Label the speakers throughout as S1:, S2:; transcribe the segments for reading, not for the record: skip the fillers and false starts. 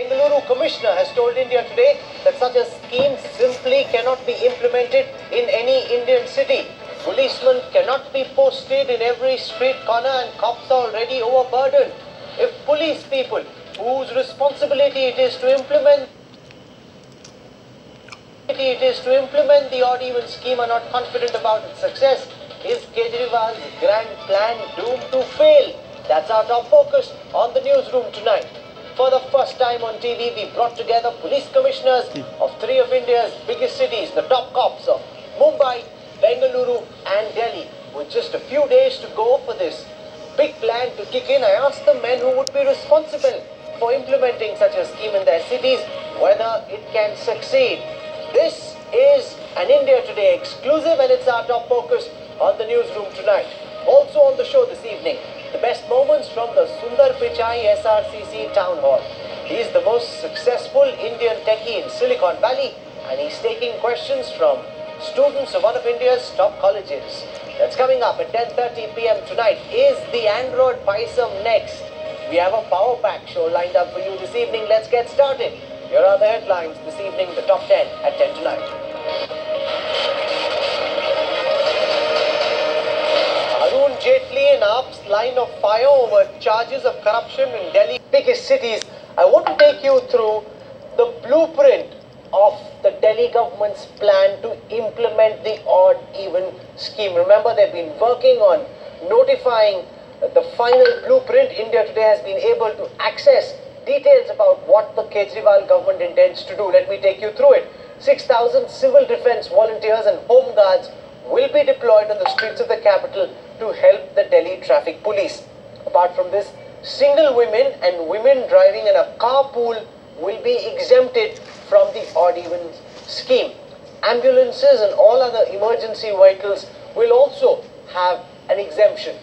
S1: Bengaluru Commissioner has told India Today that such a scheme simply cannot be implemented in any Indian city. Policemen cannot be posted in every street corner and cops are already overburdened. If police people whose responsibility it is to implement the odd-even scheme are not confident about its success, is Kejriwal's grand plan doomed to fail? That's our top focus on the newsroom tonight. For the first time on TV, we brought together police commissioners of three of India's biggest cities, the top cops of Mumbai, Bengaluru and Delhi. With just a few days to go for this big plan to kick in, I asked the men who would be responsible for implementing such a scheme in their cities whether it can succeed. This is an India Today exclusive and it's our top focus on the newsroom tonight. Also on the show this evening, the best moments from the Sundar Pichai SRCC Town Hall. He is the most successful Indian techie in Silicon Valley and he's taking questions from students of one of India's top colleges. That's coming up at 10:30 p.m. tonight. Is the Android Paisam next? We have a power pack show lined up for you this evening. Let's get started. Here are the headlines this evening, the top 10 at 10 tonight. Arun Jaitley and AAP's line of fire over charges of corruption in Delhi's biggest cities. I want to take you through the blueprint of the Delhi government's plan to implement the odd-even scheme. Remember, they've been working on notifying the final blueprint. India Today has been able to access details about what the Kejriwal government intends to do. Let me take you through it. 6,000 civil defense volunteers and home guards will be deployed on the streets of the capital to help the Delhi traffic police. Apart from this, single women and women driving in a carpool will be exempted from the odd-even scheme. Ambulances and all other emergency vehicles will also have an exemption.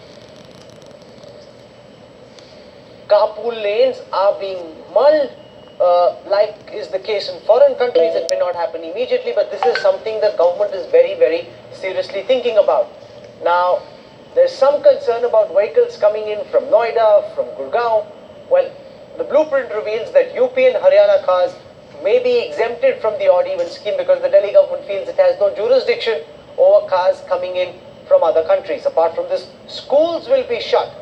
S1: Carpool lanes are being mulled, like is the case in foreign countries. It may not happen immediately, but this is something the government is very, very seriously thinking about. Now, there's some concern about vehicles coming in from Noida, from Gurgaon. Well, the blueprint reveals that UP and Haryana cars may be exempted from the odd-even scheme because the Delhi government feels it has no jurisdiction over cars coming in from other countries. Apart from this, schools will be shut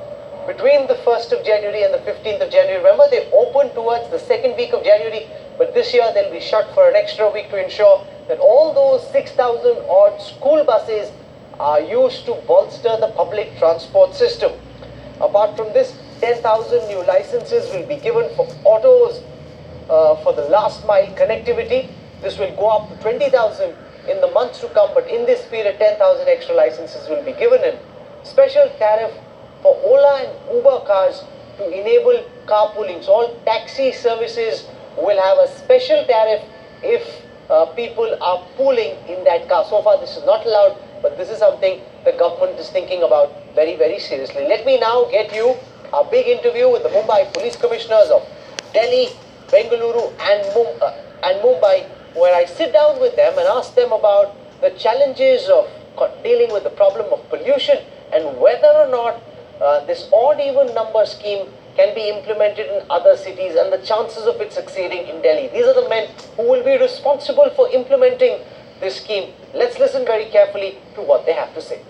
S1: between the 1st of January and the 15th of January. Remember, they opened towards the second week of January, but this year they'll be shut for an extra week to ensure that all those 6,000 odd school buses are used to bolster the public transport system. Apart from this, 10,000 new licenses will be given for autos for the last mile connectivity. This will go up to 20,000 in the months to come, but in this period 10,000 extra licenses will be given in. Special tariff for Ola and Uber cars to enable carpooling. So all taxi services will have a special tariff if people are pooling in that car. So far this is not allowed, but this is something the government is thinking about very, very seriously. Let me now get you a big interview with the Mumbai police commissioners of Delhi, Bengaluru and Mumbai, where I sit down with them and ask them about the challenges of dealing with the problem of pollution and whether or not this odd-even number scheme can be implemented in other cities and the chances of it succeeding in Delhi. These are the men who will be responsible for implementing this scheme. Let's listen very carefully to what they have to say.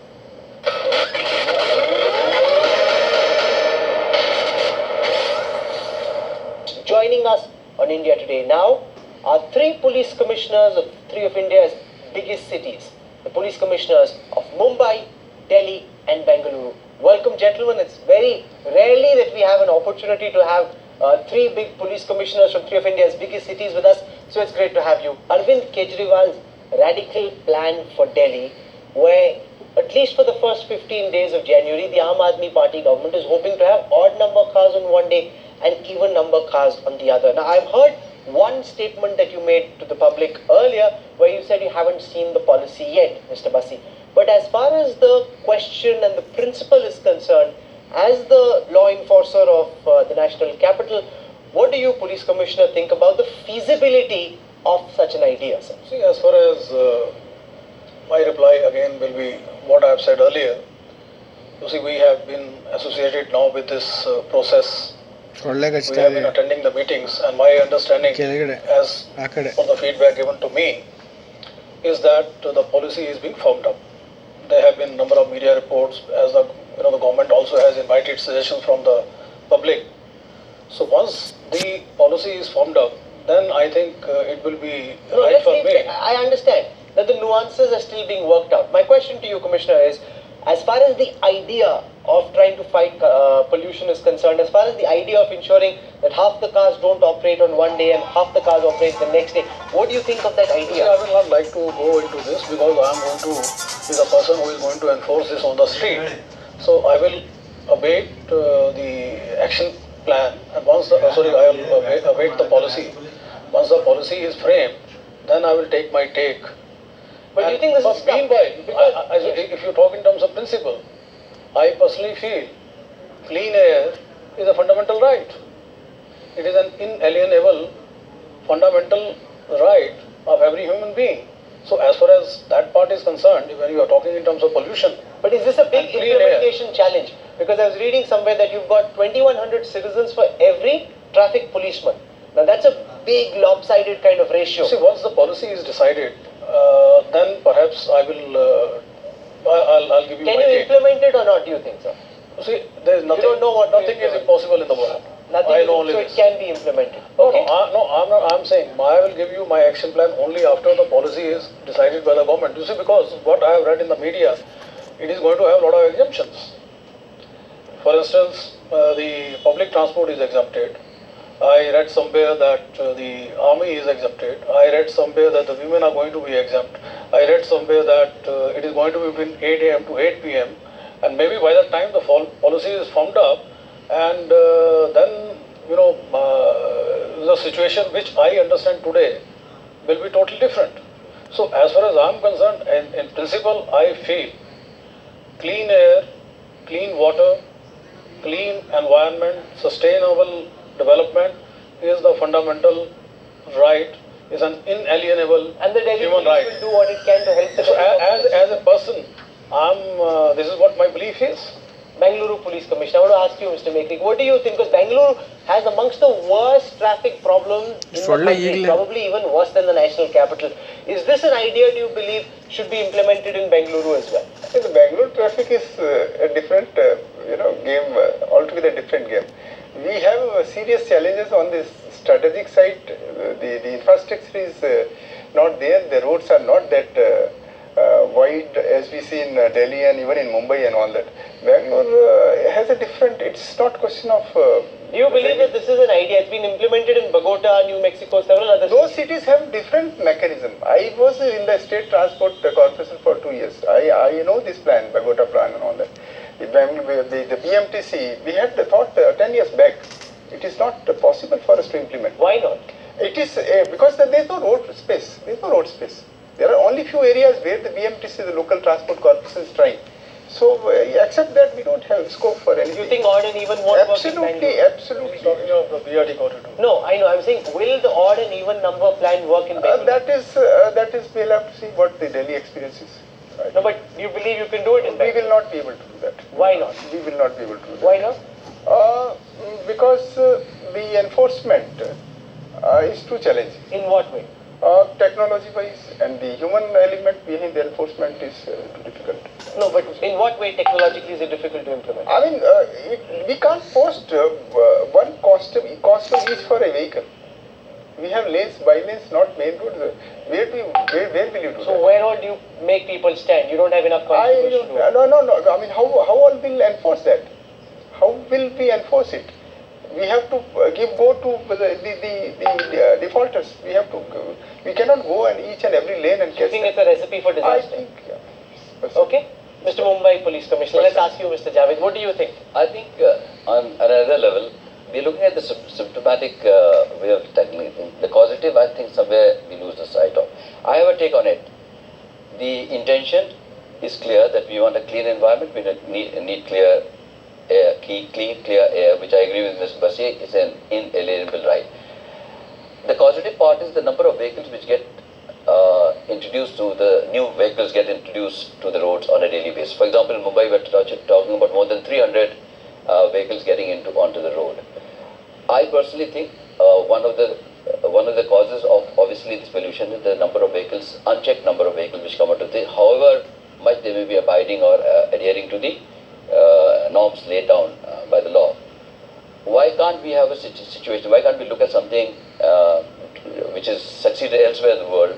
S1: Joining us on India Today now are three police commissioners of three of India's biggest cities. The police commissioners of Mumbai, Delhi and Bengaluru. Welcome, gentlemen. It's very rarely that we have an opportunity to have three big police commissioners from three of India's biggest cities with us. So it's great to have you. Arvind Kejriwal's radical plan for Delhi, where at least for the first 15 days of January, the Aam Aadmi Party government is hoping to have odd number cars on one day and even number cars on the other. Now, I've heard one statement that you made to the public earlier where you said you haven't seen the policy yet, Mr. Basi. But as far as the question and the principle is concerned, as the law enforcer of the national capital, what do you, police commissioner, think about the feasibility of such an idea, sir?
S2: See, as far as my reply again will be what I have said earlier. You see, we have been associated now with this process we have been attending the meetings, and my understanding, as for the feedback given to me, is that the policy is being formed up. There have been a number of media reports, as the government also has invited suggestions from the public. So once the policy is formed up, then I think it will be right for me.
S1: I understand that the nuances are still being worked out. My question to you, Commissioner, is as far as the idea of trying to fight pollution is concerned, as far as the idea of ensuring that half the cars don't operate on one day and half the cars operate the next day, what do you think of that idea?
S2: See, I will not like to go into this because I am going to be the person who is going to enforce this on the street. So I will await the action plan, and once I will await the policy. Once the policy is framed, then I will take my take.
S1: But do you think this is
S2: meanwhile, if you talk in terms of principle, I personally feel clean air is a fundamental right. It is an inalienable fundamental right of every human being. So as far as that part is concerned, when you are talking in terms of pollution.
S1: But is this a big implementation challenge? Because I was reading somewhere that you've got 2,100 citizens for every traffic policeman. Now that's a big lopsided kind of ratio.
S2: See, once the policy is decided, then perhaps I will, I'll give you my take.
S1: Can you implement it or not, do you think, sir?
S2: See, there is nothing,
S1: you don't know what
S2: nothing is impossible in the world.
S1: Nothing
S2: I
S1: know
S2: only
S1: so
S2: this.
S1: It can be implemented.
S2: Okay. I'm saying I will give you my action plan only after the policy is decided by the government. You see, because what I have read in the media, it is going to have a lot of exemptions. For instance, the public transport is exempted. I read somewhere that the army is exempted. I read somewhere that the women are going to be exempt. I read somewhere that it is going to be between 8 a.m. to 8 p.m. And maybe by the time the policy is formed up, and then, the situation which I understand today will be totally different. So as far as I'm concerned, in principle, I feel clean air, clean water, clean environment, sustainable development is the fundamental right, is an inalienable
S1: and the Delhi
S2: human right.
S1: will do what it can to help the
S2: So as a person, this is what my belief is.
S1: Bengaluru Police Commissioner, I want to ask you, Mr. Mekri, what do you think? Because Bengaluru has amongst the worst traffic problems in the country, probably even worse than the national capital. Is this an idea, do you believe, should be implemented in Bengaluru as well?
S3: I think the Bengaluru traffic is a different, game, altogether different game. We have serious challenges on this strategic side. The infrastructure is not there. The roads are not that wide as we see in Delhi and even in Mumbai and all that. Bangalore has a different, it's not question of...
S1: do you believe that this is an idea? It's been implemented in Bogota, New Mexico, several other
S3: Those cities have different mechanism. I was in the State Transport Corporation for 2 years. I know this plan, Bogota plan and all that. The BMTC, we had the thought 10 years back. It is not possible for us to implement.
S1: Why not?
S3: It is because there is no road space. There is no road space. There are only few areas where the BMTC, the local transport corporation, is trying. So, except that, we don't have scope for anything.
S1: You think odd and even won't work in Bengaluru?
S3: Absolutely.
S2: Talking of the BRT corridor.
S1: No, I know. I'm saying, will the odd and even number plan work in Bengaluru?
S3: That is, we'll have to see what the Delhi experience is.
S1: Right. No, but you believe you can do it in Bengaluru?
S3: We will not be able to do that.
S1: Why not?
S3: We will not be able to do that.
S1: Why not?
S3: Because the enforcement is too challenging.
S1: In what way?
S3: Technology-wise, and the human element behind the enforcement is too difficult.
S1: No, but in what way technologically is it difficult to implement?
S3: I mean, we can't post one cost of each for a vehicle. We have lanes, by lanes, not main roads. Where will you do
S1: So
S3: that?
S1: where all do you make people stand? You don't have enough constables to do it.
S3: No. I mean, how all will enforce that? How will we enforce it? We have to go to the defaulters. We cannot go and each and every lane and
S1: Do you think it's a recipe for disaster?
S3: I think, yeah.
S1: Okay. Mr. Mumbai Police Commissioner, let's ask you, Mr. Javed, what do you think?
S4: I think on another level, we're looking at the symptomatic way of tackling things. The causative, I think somewhere we lose the sight of. I have a take on it. The intention is clear that we want a clean environment, we need clear air, clean, clear air, which I agree with Mr. Basi, is an inalienable right. The causative part is the number of vehicles which get new vehicles get introduced to the roads on a daily basis. For example, in Mumbai, we're talking about more than 300 vehicles getting onto the road. I personally think one of the causes of obviously this pollution is the number of vehicles, unchecked number of vehicles which come out of the, however much they may be abiding or adhering to the norms laid down by the law. Why can't we have a situation, why can't we look at something which is succeeded elsewhere in the world,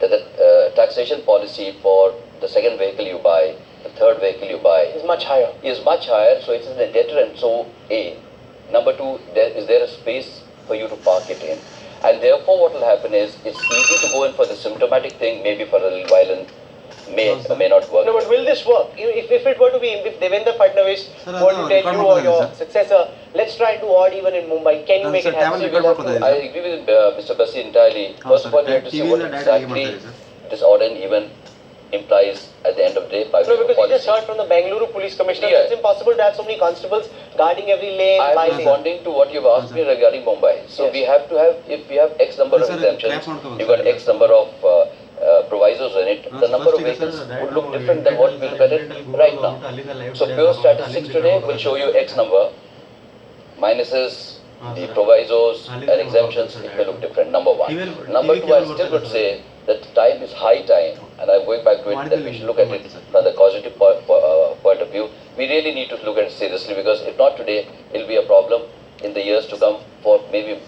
S4: that the taxation policy for the second vehicle you buy, the third vehicle you buy
S1: It's much higher.
S4: is much higher, so it is a deterrent. So A. Number two, is there a space for you to park it in? And therefore what will happen is, it's easy to go in for the symptomatic thing, maybe for a little while, and may not work.
S1: No, but will this work? If it were to be, if Devendra Fadnavis were to tell you or your successor, let's try and do odd even in Mumbai, can you make it happen? So you will have to-
S4: I agree with Mr. Bassi entirely. First of all, you have to see what exactly this odd and even implies at the end of the day. By
S1: No,
S4: way of
S1: because we just
S4: policy.
S1: heard from the Bangalore Police Commissioner,
S4: Yeah.
S1: it's impossible to have so many constables guarding every lane,
S4: I
S1: by
S4: am
S1: lane.
S4: responding to what you've asked me regarding Mumbai. So
S1: Yes.
S4: we have to have, if we have X number of
S5: Sir,
S4: exemptions,
S5: clap on the-
S4: you've got X number of provisos in it, the number of vehicles would look different than what we look at it right now. So pure statistics today will show you X number, minuses, the provisos and exemptions, it may look different, number one. Number two, I still would say that time is high time, and I'm going back to it, that we should look at it from the causative point of view. We really need to look at it seriously, because if not today, it'll be a problem in the years to come for maybe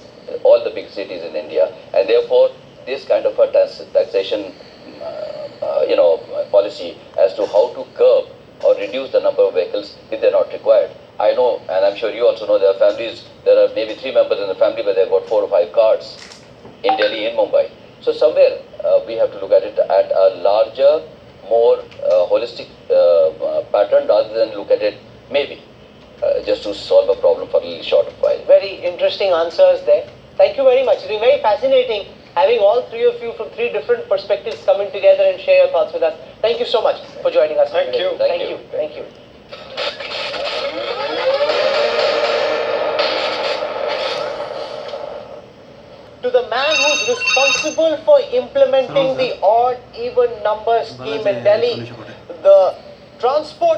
S4: all the big cities in India. And therefore, this kind of a taxation policy as to how to curb or reduce the number of vehicles if they're not required. I know, and I'm sure you also know, there are families, there are maybe 3 members in the family where they've got 4 or 5 cars in Delhi, in Mumbai. So somewhere we have to look at it at a larger, more holistic pattern, rather than look at it maybe just to solve a problem for a little short of while.
S1: Very interesting answers there. Thank you very much. It's been very fascinating having all three of you from 3 different perspectives coming together and share your thoughts with us. Thank you so much for joining us.
S2: Thank
S1: today.
S2: you.
S1: Thank
S4: Thank
S1: you.
S4: you.
S1: Thank you. To the man who's responsible for implementing the odd even number scheme in Delhi, the transport